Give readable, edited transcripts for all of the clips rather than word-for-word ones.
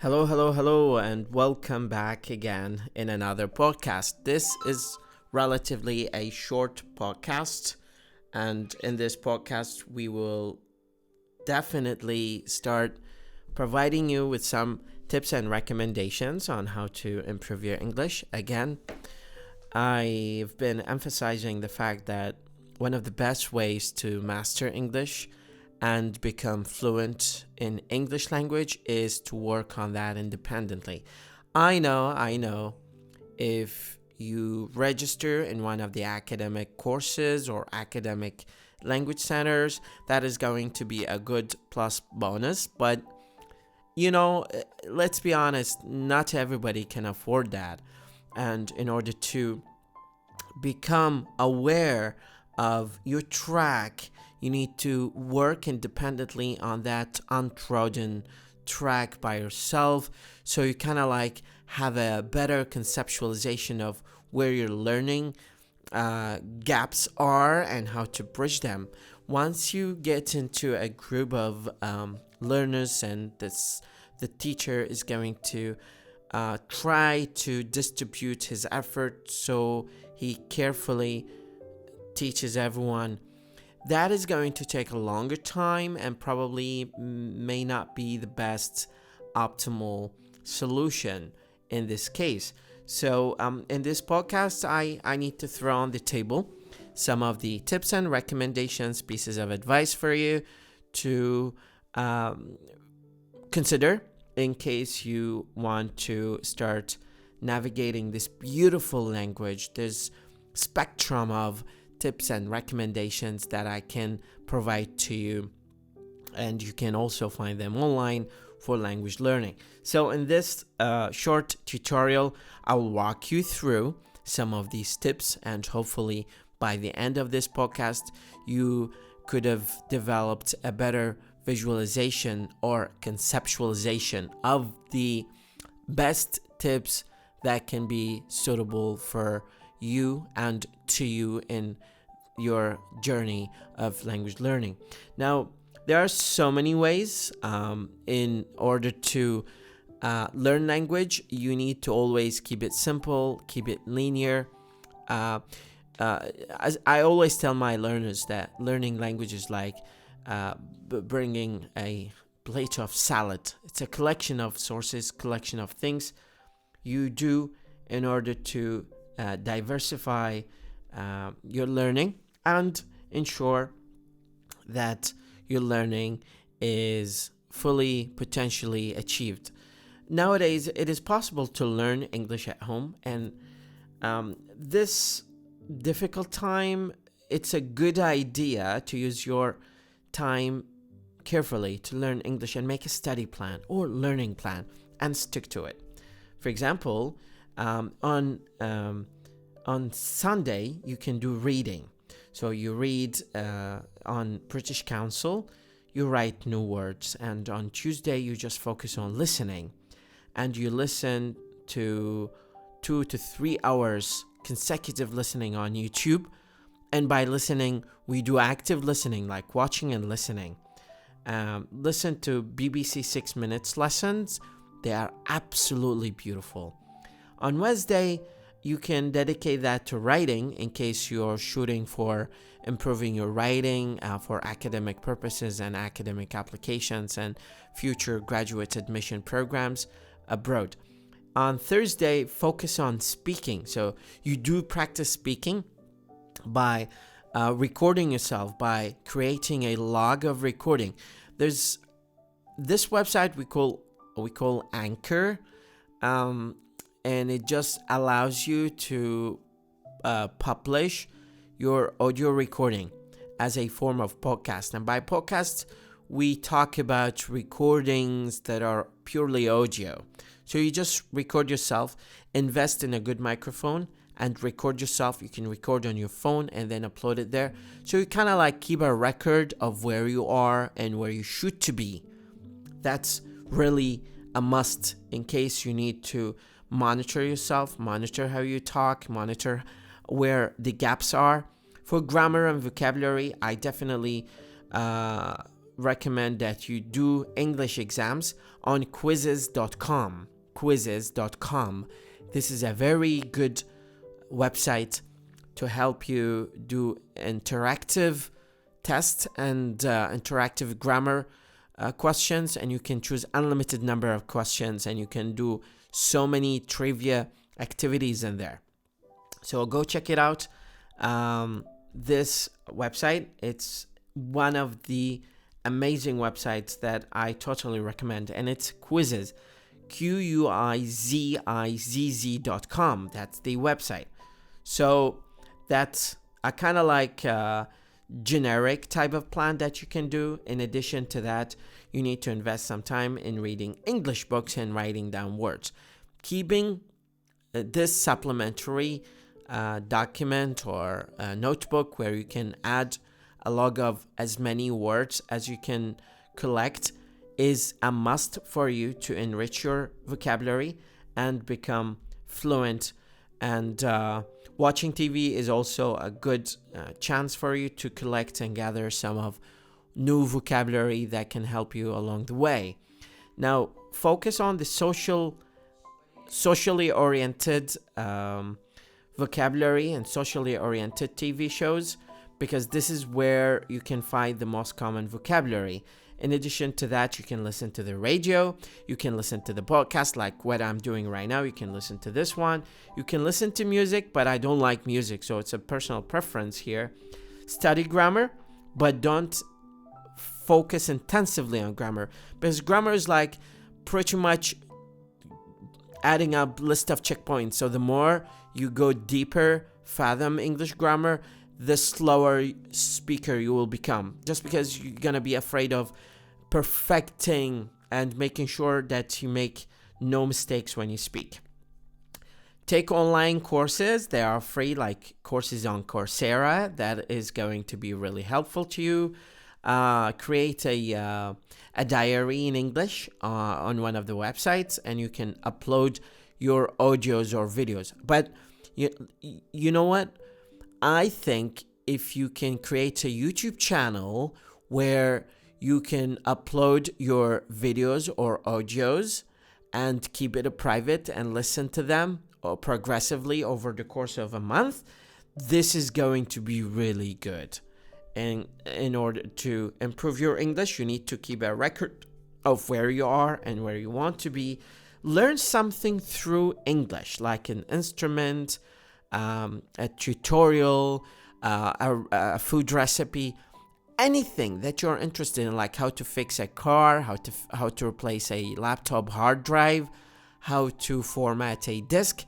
Hello, hello, hello, and welcome back again in another podcast. This is relatively a short podcast, and in this podcast, we will definitely start providing you with some tips and recommendations on how to improve your English. Again, I've been emphasizing the fact that one of the best ways to master English and become fluent in English language is to work on that independently. I know, if you register in one of the academic courses or academic language centers, that is going to be a good plus bonus. But, let's be honest, not everybody can afford that. And in order to become aware of your track, you need to work independently on that untrodden track by yourself, so you kind of have a better conceptualization of where your learning gaps are and how to bridge them. Once you get into a group of learners, and the teacher is going to try to distribute his effort so he carefully teaches everyone, that is going to take a longer time and probably may not be the best optimal solution in this case. So in this podcast, I need to throw on the table some of the tips and recommendations, pieces of advice for you to consider in case you want to start navigating this beautiful language. There's spectrum of tips and recommendations that I can provide to you, and you can also find them online for language learning. So in this short tutorial, I will walk you through some of these tips, and hopefully by the end of this podcast, you could have developed a better visualization or conceptualization of the best tips that can be suitable for you and to you in your journey of language learning. Now, there are so many ways in order to learn language. You need to always keep it simple, keep it linear. As I always tell my learners, that learning language is like bringing a plate of salad. It's a collection of sources, collection of things you do in order to diversify your learning and ensure that your learning is fully potentially achieved. Nowadays, it is possible to learn English at home, and this difficult time, it's a good idea to use your time carefully to learn English and make a study plan or learning plan and stick to it. For example, on Sunday, you can do reading. So you read on British Council, you write new words. And on Tuesday, you just focus on listening. And you listen to 2 to 3 hours consecutive listening on YouTube. And by listening, we do active listening, like watching and listening. Listen to BBC 6 Minutes lessons. They are absolutely beautiful. On Wednesday, you can dedicate that to writing in case you're shooting for improving your writing for academic purposes and academic applications and future graduate admission programs abroad. On Thursday, focus on speaking. So you do practice speaking by recording yourself, by creating a log of recording. There's this website we call Anchor. And it just allows you to publish your audio recording as a form of podcast. And by podcast, we talk about recordings that are purely audio. So you just record yourself, invest in a good microphone, and record yourself. You can record on your phone and then upload it there. So you kind of keep a record of where you are and where you should to be. That's really a must in case you need to monitor yourself, monitor how you talk, monitor where the gaps are. For grammar and vocabulary, I definitely recommend that you do English exams on quizzes.com. Quizzes.com. This is a very good website to help you do interactive tests and interactive grammar questions, and you can choose unlimited number of questions, and you can do so many trivia activities in there. So go check it out. This website, it's one of the amazing websites that I totally recommend, and it's Quizzes, Quizzizz.com. That's the website. So that's a kind of like generic type of plan that you can do. In addition to that, you need to invest some time in reading English books and writing down words. Keeping this supplementary document or notebook where you can add a log of as many words as you can collect is a must for you to enrich your vocabulary and become fluent. And watching TV is also a good chance for you to collect and gather some of new vocabulary that can help you along the way. Now, focus on the socially oriented vocabulary and socially oriented TV shows, because this is where you can find the most common vocabulary. In addition to that, you can listen to the radio, you can listen to the podcast like what I'm doing right now, you can listen to this one, you can listen to music, but I don't like music, so it's a personal preference here. Study grammar, but don't focus intensively on grammar, because grammar is like pretty much adding up list of checkpoints. So the more you go deeper, fathom English grammar, the slower speaker you will become, just because you're gonna be afraid of perfecting and making sure that you make no mistakes when you speak. Take online courses. They are free, like courses on Coursera. That is going to be really helpful to you. Create a diary in English on one of the websites, and you can upload your audios or videos. But you know what? I think if you can create a YouTube channel where you can upload your videos or audios and keep it private and listen to them progressively over the course of a month, this is going to be really good. And in order to improve your English, you need to keep a record of where you are and where you want to be. Learn something through English, like an instrument, a tutorial, a food recipe, anything that you're interested in, like how to fix a car, how to replace a laptop hard drive, how to format a disk.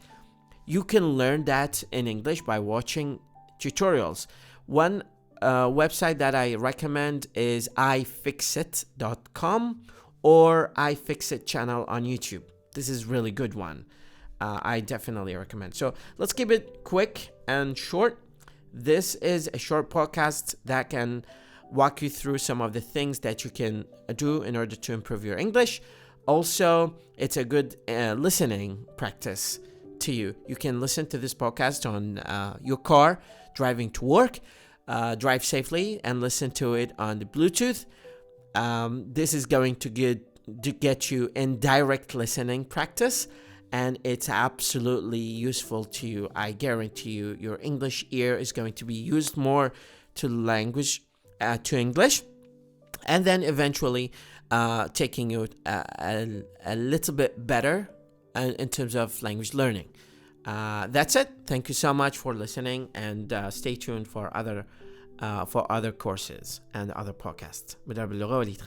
You can learn that in English by watching tutorials. One website that I recommend is ifixit.com or iFixit channel on YouTube. This is really good one. I definitely recommend. So let's keep it quick and short. This is a short podcast that can walk you through some of the things that you can do in order to improve your English. Also, it's a good listening practice to you. You can listen to this podcast on your car, driving to work, drive safely, and listen to it on the Bluetooth. This is going to get you in direct listening practice, and it's absolutely useful to you. I guarantee you, your English ear is going to be used more to English, and then eventually taking you a little bit better in terms of language learning. That's it. Thank you so much for listening, and stay tuned for other courses and other podcasts. د.وليد